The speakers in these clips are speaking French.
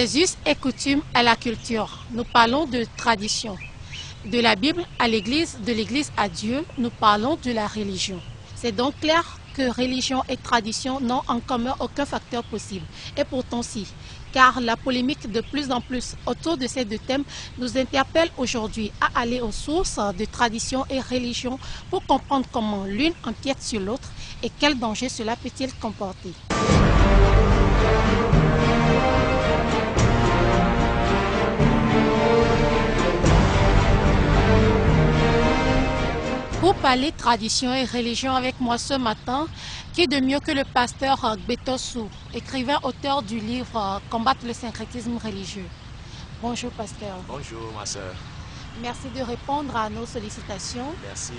Des us et coutumes à la culture, nous parlons de tradition. De la Bible à l'Église, de l'Église à Dieu, nous parlons de la religion. C'est donc clair que religion et tradition n'ont en commun aucun facteur possible. Et pourtant si, car la polémique de plus en plus autour de ces deux thèmes nous interpelle aujourd'hui à aller aux sources de tradition et religion pour comprendre comment l'une empiète sur l'autre et quel danger cela peut-il comporter. Pour parler tradition et religion avec moi ce matin, qui de mieux que le pasteur Gbetossou, écrivain auteur du livre Combattre le syncrétisme religieux. Bonjour pasteur. Bonjour ma soeur. Merci de répondre à nos sollicitations. Merci.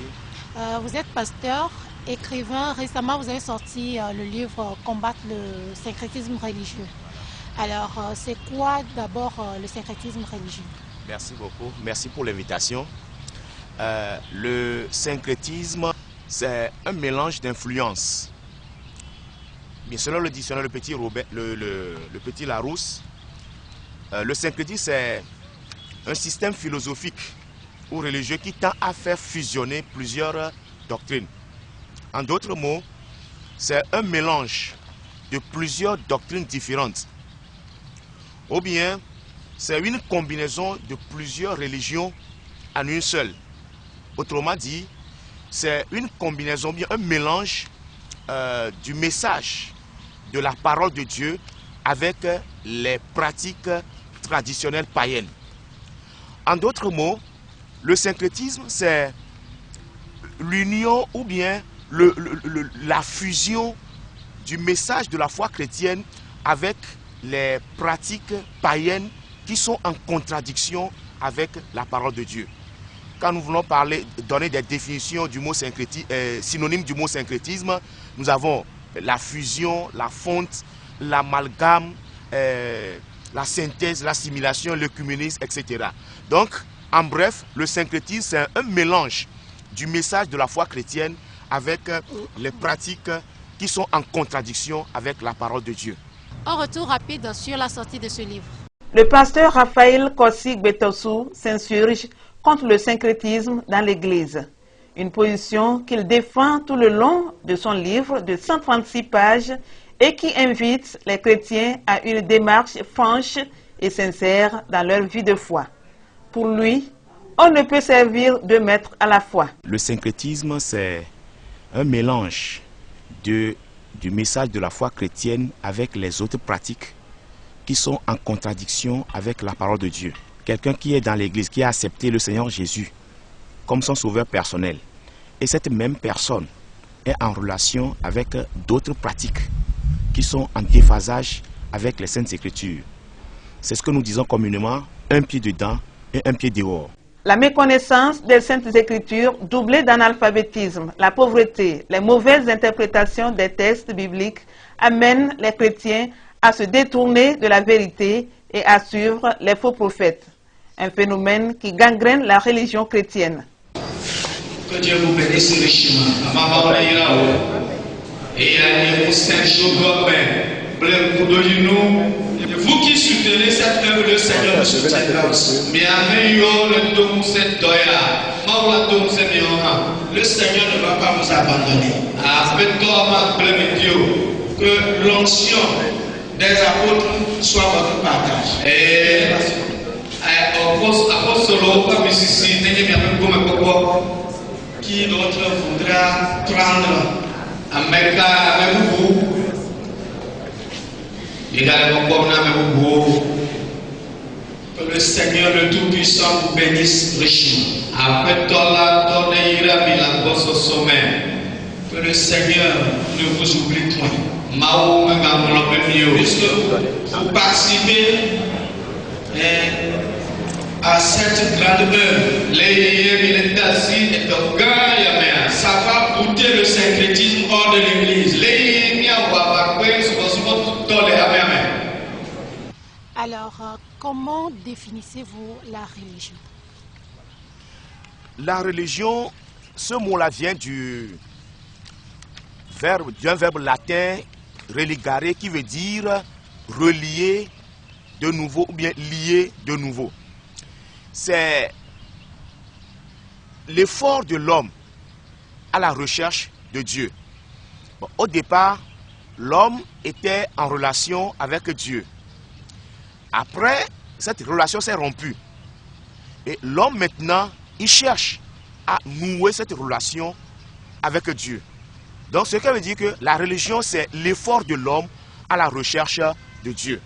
Vous êtes pasteur, écrivain. Récemment, vous avez sorti le livre Combattre le syncrétisme religieux. Alors, c'est quoi d'abord le syncrétisme religieux? Merci beaucoup. Merci pour l'invitation. Le syncrétisme, c'est un mélange d'influences. Bien, selon le dictionnaire, le petit Larousse, le syncrétisme, c'est un système philosophique ou religieux qui tend à faire fusionner plusieurs doctrines. En d'autres mots, c'est un mélange de plusieurs doctrines différentes. Ou bien, c'est une combinaison de plusieurs religions en une seule. Autrement dit, c'est une combinaison, bien un mélange du message de la parole de Dieu avec les pratiques traditionnelles païennes. En d'autres mots, le syncrétisme, c'est l'union ou bien la fusion du message de la foi chrétienne avec les pratiques païennes qui sont en contradiction avec la parole de Dieu. Quand nous voulons donner des définitions du mot syncrétisme, synonymes du mot syncrétisme, nous avons la fusion, la fonte, l'amalgame, la synthèse, l'assimilation, l'œcuménisme, etc. Donc, en bref, le syncrétisme, c'est un mélange du message de la foi chrétienne avec les pratiques qui sont en contradiction avec la parole de Dieu. Un retour rapide sur la sortie de ce livre. Le pasteur Raphaël Kossi Gbetossou s'insurge contre le syncrétisme dans l'Église, une position qu'il défend tout le long de son livre de 136 pages et qui invite les chrétiens à une démarche franche et sincère dans leur vie de foi. Pour lui, on ne peut servir deux maîtres à la fois. Le syncrétisme, c'est un mélange du message de la foi chrétienne avec les autres pratiques qui sont en contradiction avec la parole de Dieu. Quelqu'un qui est dans l'église, qui a accepté le Seigneur Jésus comme son sauveur personnel. Et cette même personne est en relation avec d'autres pratiques qui sont en déphasage avec les Saintes Écritures. C'est ce que nous disons communément, un pied dedans et un pied dehors. La méconnaissance des Saintes Écritures, doublée d'analphabétisme, la pauvreté, les mauvaises interprétations des textes bibliques amènent les chrétiens à se détourner de la vérité et à suivre les faux prophètes. Un phénomène qui gangrène la religion chrétienne. Que Dieu vous bénisse richement. Et vous qui soutenez cette œuvre, le Seigneur vous soutiendra. Le Seigneur ne va pas vous abandonner. Que l'onction des apôtres soit votre partage. Qui d'autre voudra prendre avec vous? Que le Seigneur le Tout-Puissant vous bénisse richement. Que le Seigneur ne vous oublie point. Puisque vous participez à cette grande œuvre, ça va goûter le syncrétisme hors de l'église. Alors, comment définissez-vous la religion? La religion, ce mot-là vient d'un verbe latin religare qui veut dire relier de nouveau ou bien lié de nouveau. C'est l'effort de l'homme à la recherche de Dieu. Bon, au départ, l'homme était en relation avec Dieu. Après, cette relation s'est rompue. Et l'homme maintenant, il cherche à nouer cette relation avec Dieu. Donc ce qui veut dire que la religion, c'est l'effort de l'homme à la recherche de Dieu.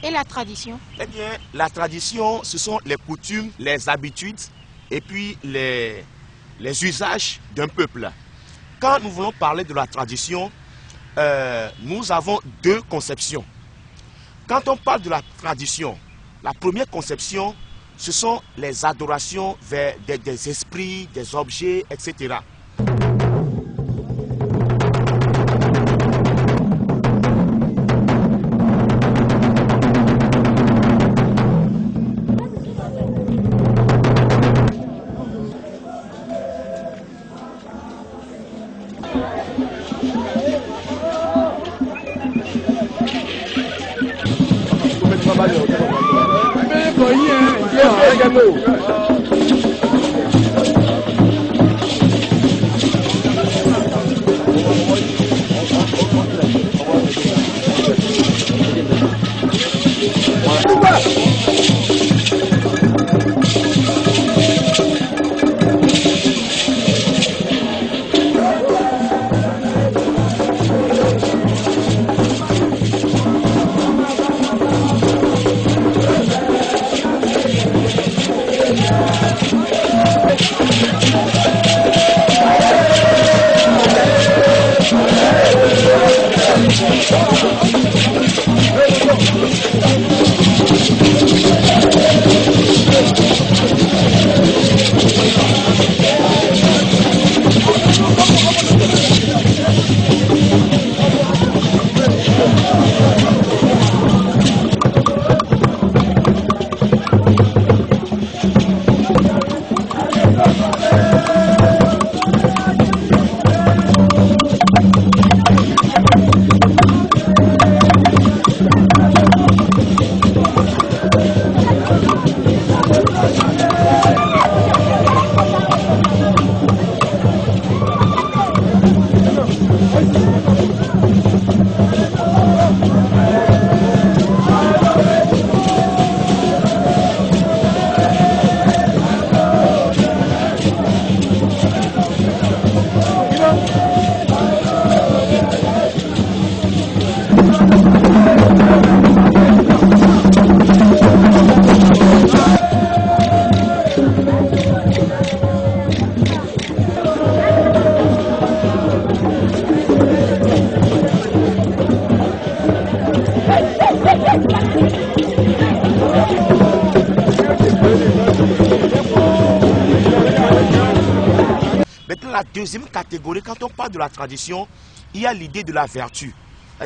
Et la tradition? Eh bien, la tradition, ce sont les coutumes, les habitudes et puis les usages d'un peuple. Quand nous voulons parler de la tradition, nous avons deux conceptions. Quand on parle de la tradition, la première conception, ce sont les adorations vers des esprits, des objets, etc. Maintenant, la deuxième catégorie, quand on parle de la tradition, il y a l'idée de la vertu.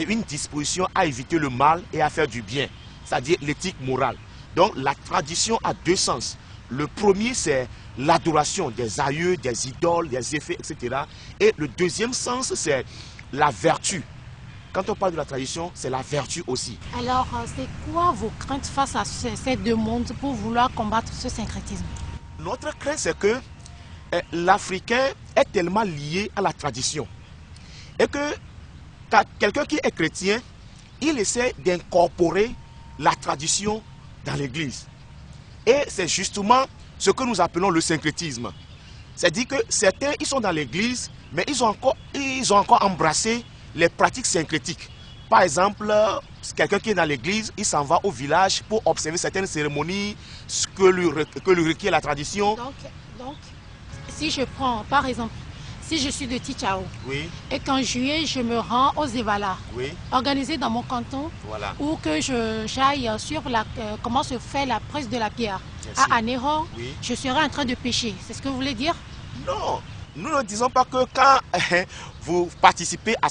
Une disposition à éviter le mal et à faire du bien, c'est-à-dire l'éthique morale. Donc la tradition a deux sens. Le premier, c'est l'adoration des aïeux, des idoles, des effets, etc. Et le deuxième sens, c'est la vertu. Quand on parle de la tradition, c'est la vertu aussi. Alors, c'est quoi vos craintes face à ces deux mondes pour vouloir combattre ce syncrétisme? Notre crainte, c'est que l'Africain est tellement lié à la tradition. Et que quelqu'un qui est chrétien, il essaie d'incorporer la tradition dans l'église. Et c'est justement ce que nous appelons le syncrétisme. C'est-à-dire que certains, ils sont dans l'église, mais ils ont encore embrassé les pratiques syncrétiques. Par exemple, quelqu'un qui est dans l'église, il s'en va au village pour observer certaines cérémonies, ce que lui requiert la tradition. Donc, si je prends, par exemple, si je suis de Tichao, oui, et qu'en juillet, je me rends aux Evala, oui, organisé dans mon canton, voilà, ou que j'aille sur comment se fait la presse de la pierre bien sûr, à Anéron, oui. je serai en train de pêcher. C'est ce que vous voulez dire? Non, nous ne disons pas que quand vous participez à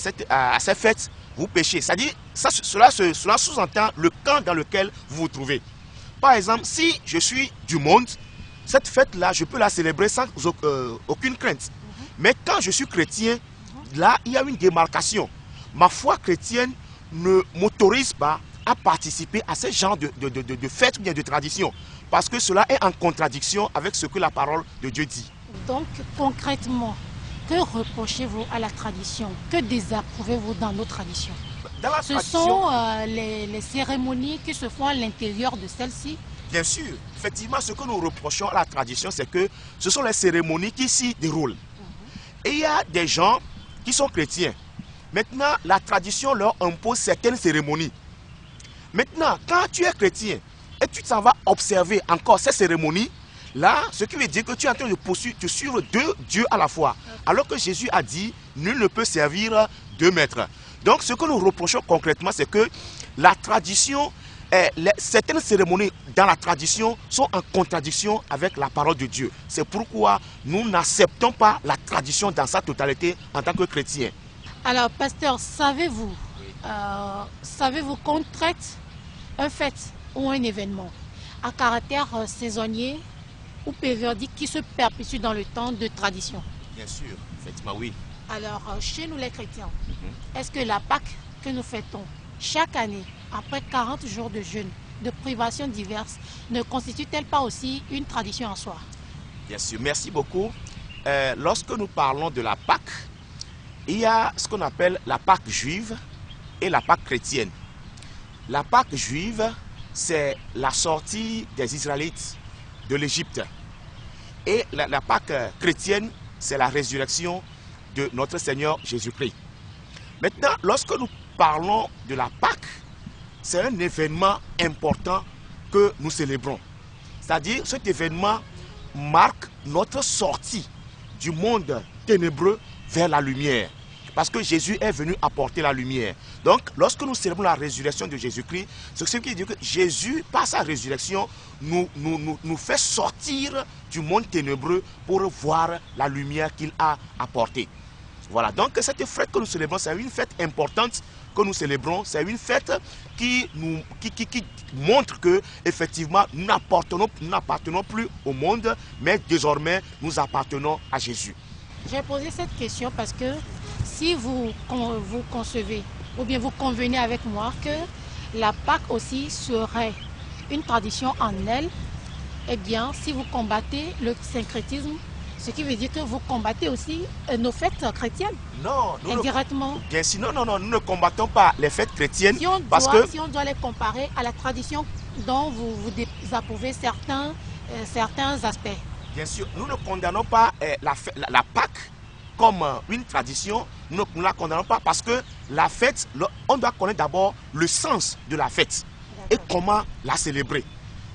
cette fête, vous péchez. C'est-à-dire, cela sous-entend le camp dans lequel vous vous trouvez. Par exemple, si je suis du monde, cette fête-là, je peux la célébrer sans aucune crainte. Mais quand je suis chrétien, là, il y a une démarcation. Ma foi chrétienne ne m'autorise pas à participer à ce genre de fête ou bien de tradition. Parce que cela est en contradiction avec ce que la parole de Dieu dit. Donc, concrètement, que reprochez-vous à la tradition? Que désapprouvez-vous dans nos traditions? Dans la Ce tradition, sont les cérémonies qui se font à l'intérieur de celle-ci. bien sûr, effectivement, ce que nous reprochons à la tradition, c'est que ce sont les cérémonies qui s'y déroulent. Et il y a des gens qui sont chrétiens. Maintenant, la tradition leur impose certaines cérémonies. Maintenant, quand tu es chrétien et tu t'en vas observer encore ces cérémonies, là, ce qui veut dire que tu es en train de suivre deux dieux à la fois. Alors que Jésus a dit, nul ne peut servir deux maîtres. Donc, ce que nous reprochons concrètement, c'est que la tradition, certaines cérémonies dans la tradition sont en contradiction avec la parole de Dieu. C'est pourquoi nous n'acceptons pas la tradition dans sa totalité en tant que chrétiens. Alors, pasteur, savez-vous qu'on traite un fait ou un événement à caractère saisonnier ou périodique qui se perpétue dans le temps de tradition? Bien sûr, effectivement, oui. Alors, chez nous les chrétiens, est-ce que la Pâque que nous fêtons chaque année, après 40 jours de jeûne, de privations diverses, ne constitue-t-elle pas aussi une tradition en soi? Bien sûr, merci beaucoup. Lorsque nous parlons de la Pâque, il y a ce qu'on appelle la Pâque juive et la Pâque chrétienne. La Pâque juive, c'est la sortie des Israélites de l'Égypte. Et la Pâque chrétienne, c'est la résurrection de notre Seigneur Jésus-Christ. Maintenant, lorsque nous parlons de la Pâque, c'est un événement important que nous célébrons. C'est-à-dire, cet événement marque notre sortie du monde ténébreux vers la lumière. Parce que Jésus est venu apporter la lumière. Donc, lorsque nous célébrons la résurrection de Jésus-Christ, c'est ce qui dit que Jésus, par sa résurrection, nous fait sortir du monde ténébreux pour voir la lumière qu'il a apportée. Voilà, donc cette fête que nous célébrons, c'est une fête importante que nous célébrons. C'est une fête qui montre que, effectivement, nous n'appartenons plus au monde, mais désormais, nous appartenons à Jésus. J'ai posé cette question parce que si vous concevez ou bien vous convenez avec moi que la Pâque aussi serait une tradition en elle, eh bien, si vous combattez le syncrétisme, ce qui veut dire que vous combattez aussi nos fêtes chrétiennes. Non, indirectement. Bien sûr, non, nous ne combattons pas les fêtes chrétiennes. Si on doit les comparer à la tradition dont vous désapprouvez certains aspects. Bien sûr, nous ne condamnons pas la Pâque comme une tradition. Nous ne la condamnons pas parce que la fête, on doit connaître d'abord le sens de la fête et comment la célébrer.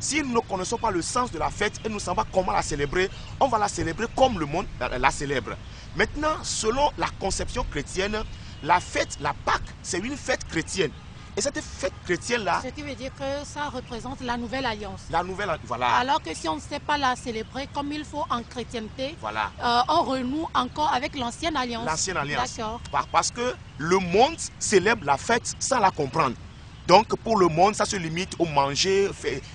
Si nous ne connaissons pas le sens de la fête et nous ne savons pas comment la célébrer, on va la célébrer comme le monde la célèbre. Maintenant, selon la conception chrétienne, la fête, la Pâque, c'est une fête chrétienne. Et cette fête chrétienne-là... Ce qui veut dire que ça représente la nouvelle alliance. La nouvelle, voilà. Alors que si on ne sait pas la célébrer comme il faut en chrétienté, voilà. On renoue encore avec l'ancienne alliance. L'ancienne alliance. D'accord. Parce que le monde célèbre la fête sans la comprendre. Donc pour le monde, ça se limite au manger,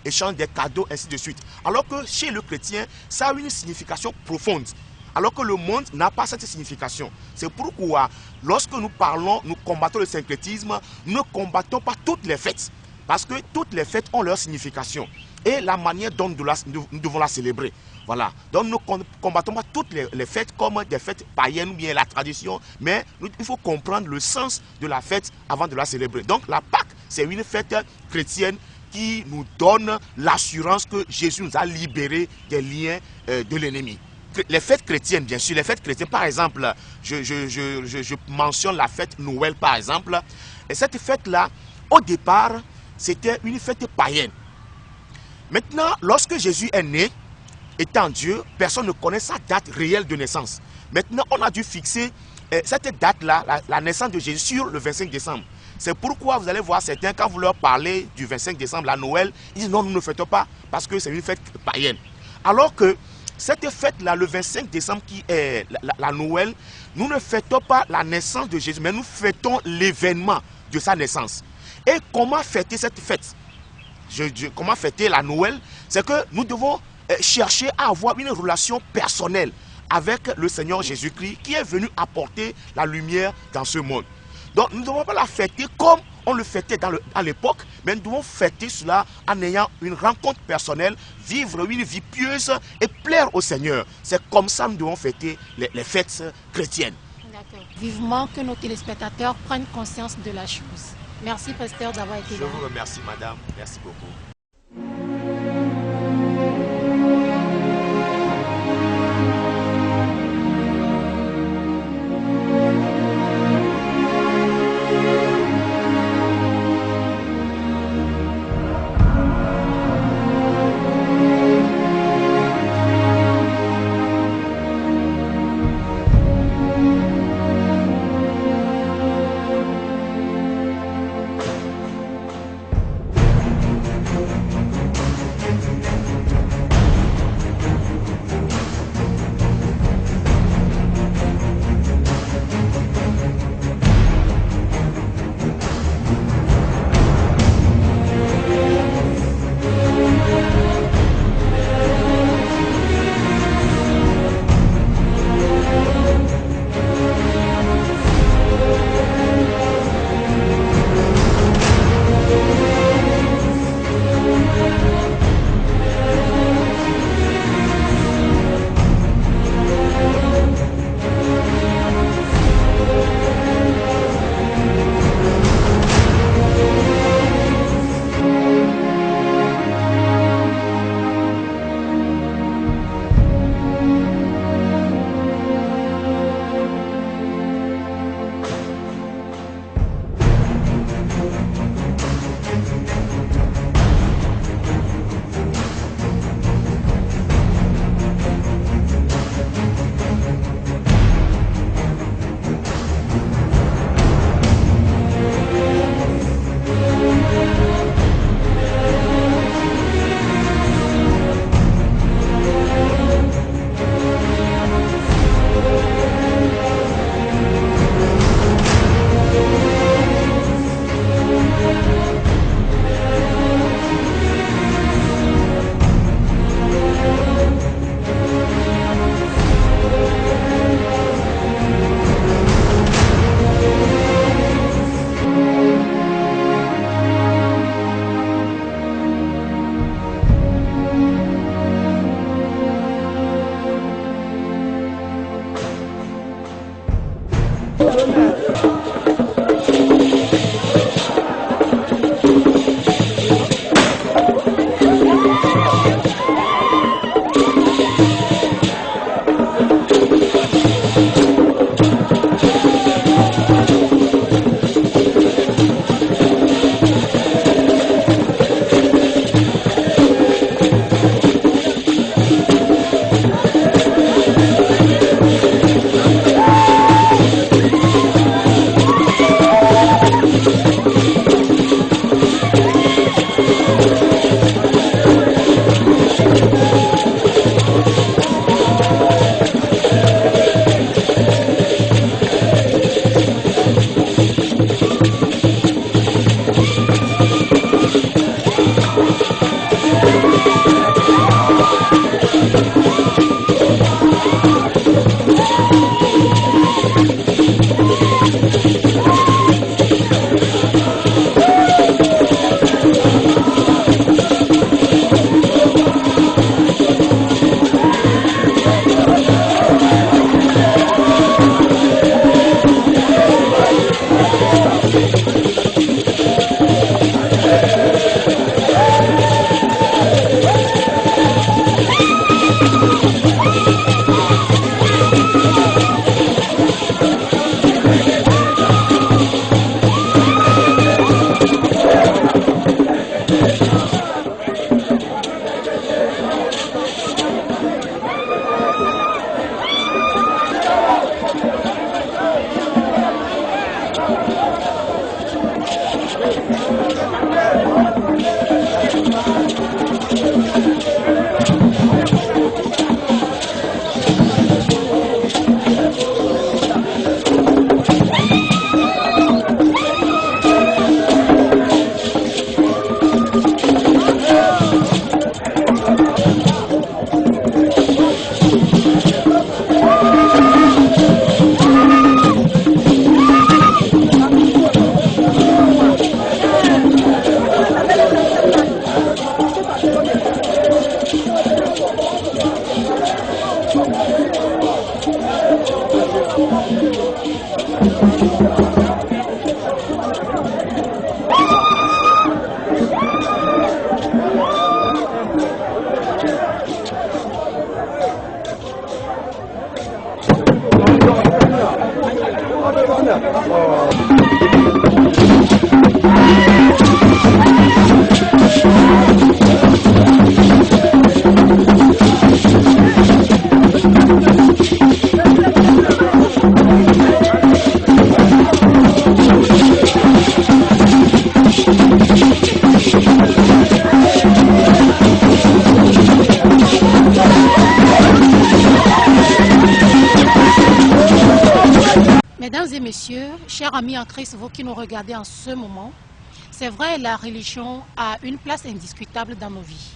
échange des cadeaux, ainsi de suite. Alors que chez le chrétien, ça a une signification profonde. Alors que le monde n'a pas cette signification. C'est pourquoi, lorsque nous parlons, nous combattons le syncrétisme, nous ne combattons pas toutes les fêtes. Parce que toutes les fêtes ont leur signification. Et la manière dont nous devons la célébrer. Voilà. Donc nous ne combattons pas toutes les fêtes comme des fêtes païennes ou bien la tradition. Mais il faut comprendre le sens de la fête avant de la célébrer. Donc la Pâque, c'est une fête chrétienne qui nous donne l'assurance que Jésus nous a libérés des liens de l'ennemi. Les fêtes chrétiennes, bien sûr, les fêtes chrétiennes, par exemple, je mentionne la fête Noël, par exemple. Et cette fête-là, au départ, c'était une fête païenne. Maintenant, lorsque Jésus est né, étant Dieu, personne ne connaît sa date réelle de naissance. Maintenant, on a dû fixer cette date-là, la naissance de Jésus, sur le 25 décembre. C'est pourquoi vous allez voir certains, quand vous leur parlez du 25 décembre, la Noël, ils disent non, nous ne fêtons pas, parce que c'est une fête païenne. Alors que cette fête-là, le 25 décembre, qui est la Noël, nous ne fêtons pas la naissance de Jésus, mais nous fêtons l'événement de sa naissance. Et comment fêter cette fête? Comment fêter la Noël? C'est que nous devons chercher à avoir une relation personnelle avec le Seigneur Jésus-Christ qui est venu apporter la lumière dans ce monde. Donc nous ne devons pas la fêter comme on le fêtait à l'époque, mais nous devons fêter cela en ayant une rencontre personnelle, vivre une vie pieuse et plaire au Seigneur. C'est comme ça que nous devons fêter les fêtes chrétiennes. Vivement que nos téléspectateurs prennent conscience de la chose. Merci, pasteur, d'avoir été là. Je vous remercie, madame. Merci beaucoup. Mesdames et messieurs, chers amis en Christ, vous qui nous regardez en ce moment, c'est vrai, la religion a une place indiscutable dans nos vies.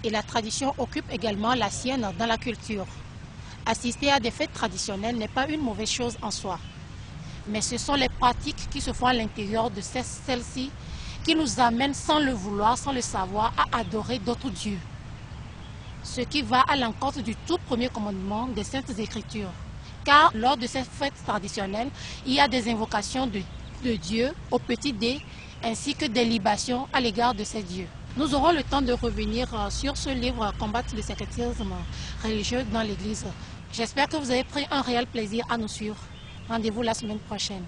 Et la tradition occupe également la sienne dans la culture. Assister à des fêtes traditionnelles n'est pas une mauvaise chose en soi. Mais ce sont les pratiques qui se font à l'intérieur de celles-ci qui nous amènent sans le vouloir, sans le savoir, à adorer d'autres dieux. Ce qui va à l'encontre du tout premier commandement des Saintes Écritures. Car lors de ces fêtes traditionnelles, il y a des invocations de Dieu au petit dé, ainsi que des libations à l'égard de ces dieux. Nous aurons le temps de revenir sur ce livre « Combattre le syncrétisme religieux dans l'Église ». J'espère que vous avez pris un réel plaisir à nous suivre. Rendez-vous la semaine prochaine.